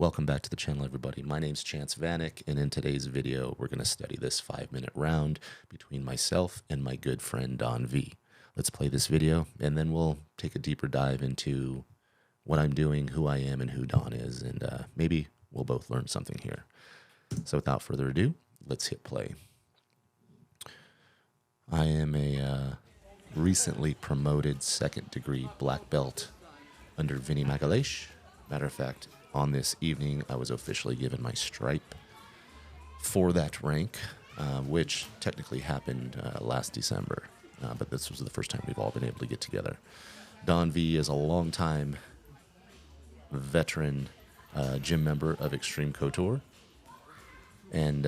Welcome back to the channel, everybody. My name's Chance Vanek, and in today's video, we're going to study this 5-minute round between myself and my good friend Don V. Let's play this video, and then we'll take a deeper dive into what I'm doing, who I am, and who Don is, and maybe we'll both learn something here. So without further ado, let's hit play. I am a recently promoted 2nd degree black belt under Vinny Magalesh. Matter of fact, on this evening, I was officially given my stripe for that rank, which technically happened last December. But this was the first time we've all been able to get together. Don V is a longtime veteran gym member of Extreme Couture. And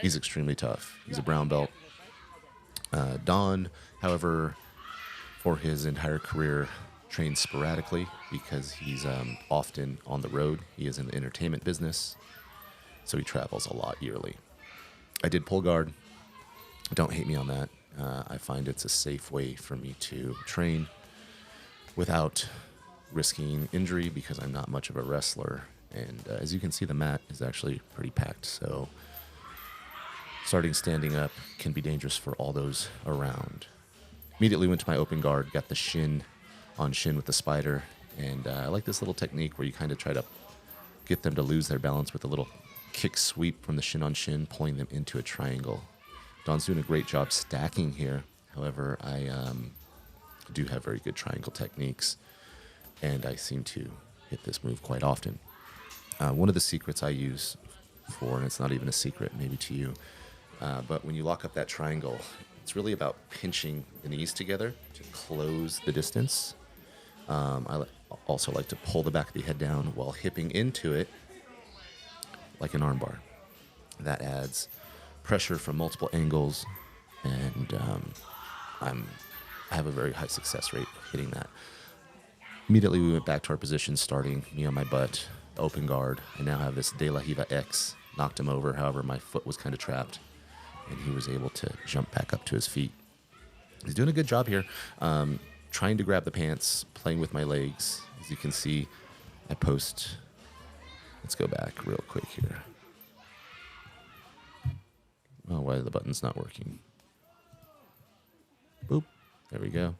he's extremely tough. He's a brown belt. Don, however, for his entire career, trains sporadically because he's often on the road. He is in the entertainment business, so he travels a lot yearly. I did pull guard. Don't hate me on that. I find it's a safe way for me to train without risking injury because I'm not much of a wrestler. And as you can see, the mat is actually pretty packed, so starting standing up can be dangerous for all those around. Immediately went to my open guard, got the shin on shin with the spider, and I like this little technique where you kind of try to get them to lose their balance with a little kick sweep from the shin on shin, pulling them into a triangle. Don's doing a great job stacking here. However, I do have very good triangle techniques, and I seem to hit this move quite often. One of the secrets I use for, and it's not even a secret maybe to you, but when you lock up that triangle, it's really about pinching the knees together to close the distance. I also like to pull the back of the head down while hipping into it like an armbar. That adds pressure from multiple angles, and I have a very high success rate hitting that. Immediately we went back to our position, starting me on my butt, open guard. I now have this De La Hiva X, knocked him over. However, my foot was kind of trapped, and he was able to jump back up to his feet. He's doing a good job here. Trying to grab the pants, playing with my legs. As you can see, I post. Let's go back real quick here. Oh, why the button's not working? Boop. There we go.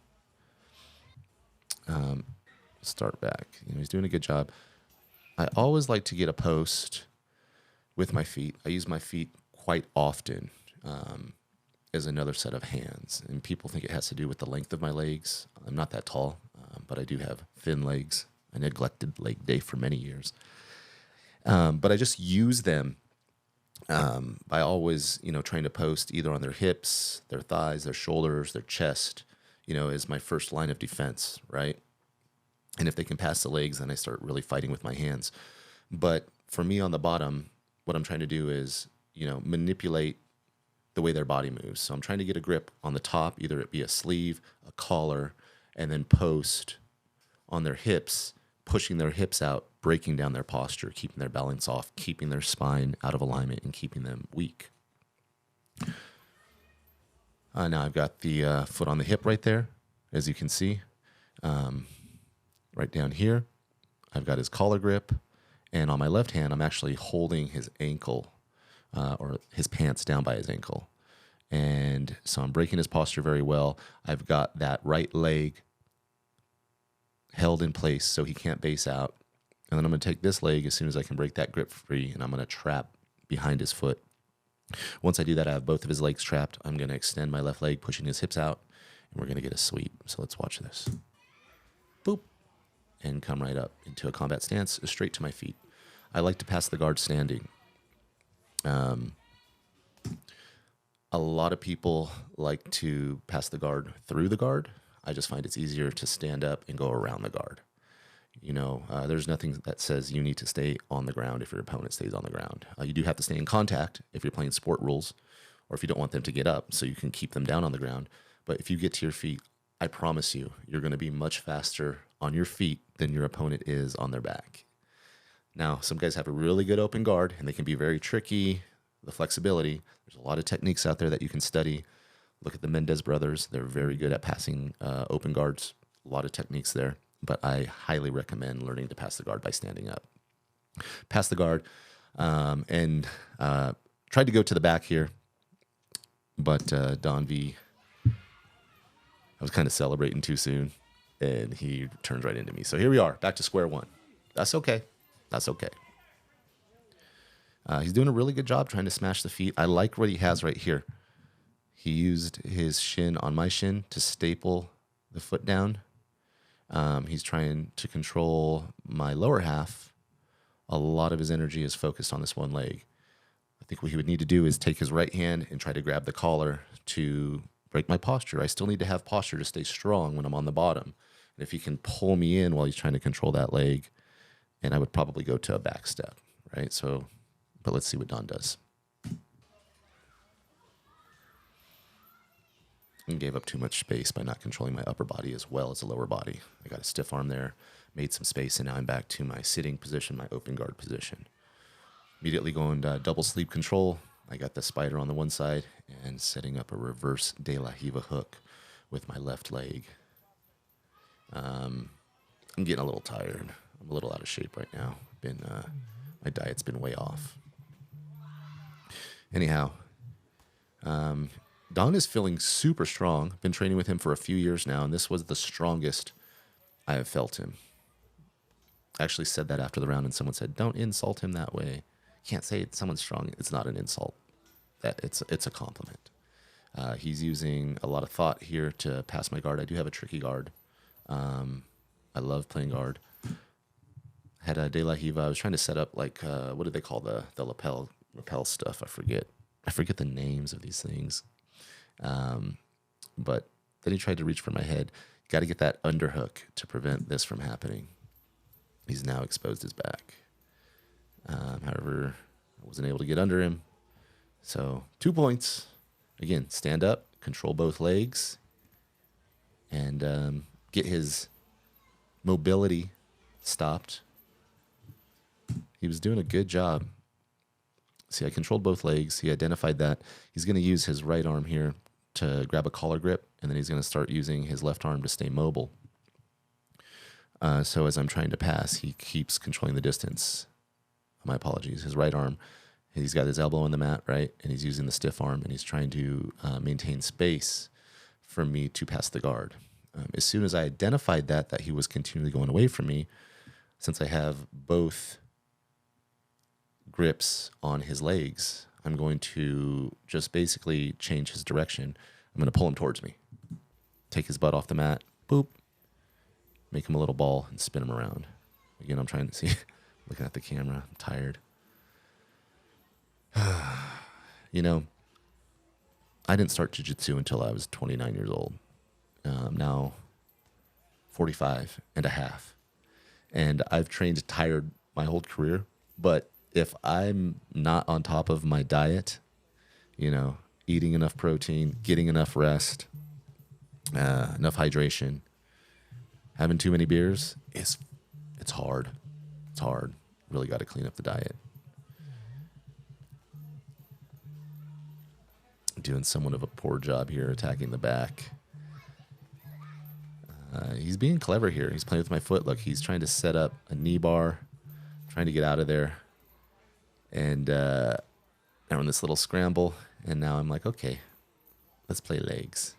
Start back. He's doing a good job. I always like to get a post with my feet. I use my feet quite often as another set of hands. And people think it has to do with the length of my legs. I'm not that tall, but I do have thin legs. I neglected leg day for many years. But I just use them by always, trying to post either on their hips, their thighs, their shoulders, their chest, as my first line of defense, right? And if they can pass the legs, then I start really fighting with my hands. But for me on the bottom, what I'm trying to do is, manipulate the way their body moves. So I'm trying to get a grip on the top, either it be a sleeve, a collar, and then post on their hips, pushing their hips out, breaking down their posture, keeping their balance off, keeping their spine out of alignment, and keeping them weak. Now I've got the foot on the hip right there, as you can see. Right down here, I've got his collar grip, and on my left hand, I'm actually holding his ankle or his pants down by his ankle. And so I'm breaking his posture very well. I've got that right leg held in place so he can't base out. And then I'm going to take this leg as soon as I can break that grip free, and I'm going to trap behind his foot. Once I do that, I have both of his legs trapped. I'm going to extend my left leg, pushing his hips out, and we're going to get a sweep. So let's watch this. Boop. And come right up into a combat stance, straight to my feet. I like to pass the guard standing. A lot of people like to pass the guard through the guard. I just find it's easier to stand up and go around the guard. There's nothing that says you need to stay on the ground if your opponent stays on the ground. You do have to stay in contact if you're playing sport rules, or if you don't want them to get up, so you can keep them down on the ground. But if you get to your feet, I promise you, you're going to be much faster on your feet than your opponent is on their back. Now, some guys have a really good open guard, and they can be very tricky. The flexibility, there's a lot of techniques out there that you can study. Look at the Mendez brothers. They're very good at passing open guards. A lot of techniques there. But I highly recommend learning to pass the guard by standing up. Passed the guard, and tried to go to the back here, but Don V, I was kind of celebrating too soon, and he turns right into me. So here we are, back to square one. That's okay. That's okay. He's doing a really good job trying to smash the feet. I like what he has right here. He used his shin on my shin to staple the foot down. He's trying to control my lower half. A lot of his energy is focused on this one leg. I think what he would need to do is take his right hand and try to grab the collar to break my posture. I still need to have posture to stay strong when I'm on the bottom. And if he can pull me in while he's trying to control that leg, and I would probably go to a back step, right? So, but let's see what Don does. And gave up too much space by not controlling my upper body as well as the lower body. I got a stiff arm there, made some space, and now I'm back to my sitting position, my open guard position. Immediately going double sleep control. I got the spider on the one side and setting up a reverse de la Hiva hook with my left leg. I'm getting a little tired. I'm a little out of shape right now. My diet's been way off. Anyhow, Don is feeling super strong. Been training with him for a few years now, and this was the strongest I have felt him. I actually said that after the round, and someone said, "Don't insult him that way. You can't say someone's strong. It's not an insult. It's a compliment." He's using a lot of thought here to pass my guard. I do have a tricky guard. I love playing guard. Had a De La Hiva. I was trying to set up like what do they call the lapel stuff? I forget the names of these things. But then he tried to reach for my head. Got to get that underhook to prevent this from happening. He's now exposed his back. However, I wasn't able to get under him. So 2 points. Again, stand up, control both legs, and get his mobility stopped. He was doing a good job. See, I controlled both legs. He identified that. He's going to use his right arm here to grab a collar grip, and then he's going to start using his left arm to stay mobile. So as I'm trying to pass, he keeps controlling the distance. My apologies. His right arm, he's got his elbow on the mat, right? And he's using the stiff arm, and he's trying to maintain space for me to pass the guard. As soon as I identified that he was continually going away from me, since I have both grips on his legs, I'm going to just basically change his direction. I'm going to pull him towards me, take his butt off the mat, boop, make him a little ball, and spin him around. Again, I'm trying to see, looking at the camera, I'm tired. You know, I didn't start jiu-jitsu until I was 29 years old. Now 45 and a half. And I've trained tired my whole career, but if I'm not on top of my diet, you know, eating enough protein, getting enough rest, enough hydration, having too many beers, it's hard. It's hard. Really got to clean up the diet. Doing somewhat of a poor job here attacking the back. He's being clever here. He's playing with my foot. Look, he's trying to set up a knee bar, trying to get out of there. And I run this little scramble, and now I'm like, okay, let's play legs.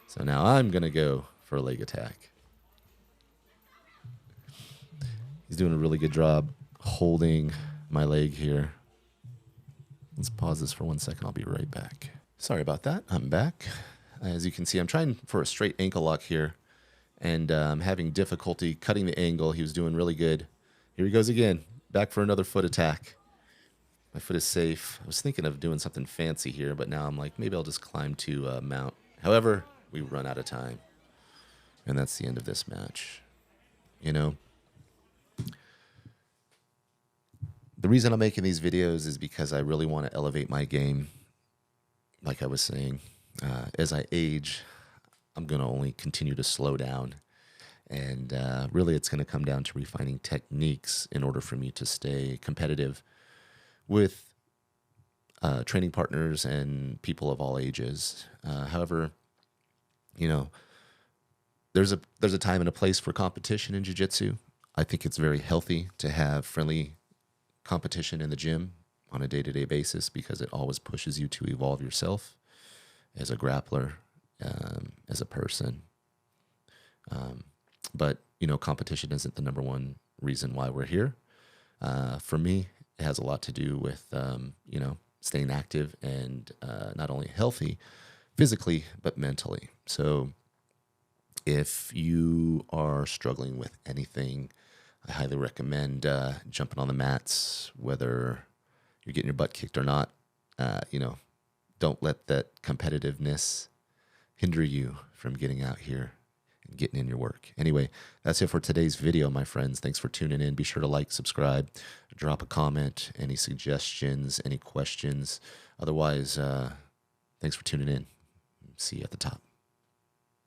So now I'm going to go for a leg attack. He's doing a really good job holding my leg here. Let's pause this for 1 second. I'll be right back. Sorry about that. I'm back. As you can see, I'm trying for a straight ankle lock here, and I'm having difficulty cutting the angle. He was doing really good. Here he goes again. Back for another foot attack. My foot is safe. I was thinking of doing something fancy here, but now I'm like, maybe I'll just climb to mount. However, we run out of time. And that's the end of this match. You know, the reason I'm making these videos is because I really want to elevate my game. Like I was saying, as I age, I'm going to only continue to slow down. And really, it's going to come down to refining techniques in order for me to stay competitive with training partners and people of all ages. However, you know, there's a time and a place for competition in jiu-jitsu. I think it's very healthy to have friendly competition in the gym on a day-to-day basis because it always pushes you to evolve yourself as a grappler, as a person. But, competition isn't the number one reason why we're here. For me, it has a lot to do with, staying active and not only healthy physically, but mentally. So if you are struggling with anything, I highly recommend jumping on the mats, whether you're getting your butt kicked or not. Don't let that competitiveness hinder you from getting out here and getting in your work. Anyway, that's it for today's video, my friends. Thanks for tuning in. Be sure to like, subscribe, drop a comment, any suggestions, any questions. Otherwise, thanks for tuning in. See you at the top.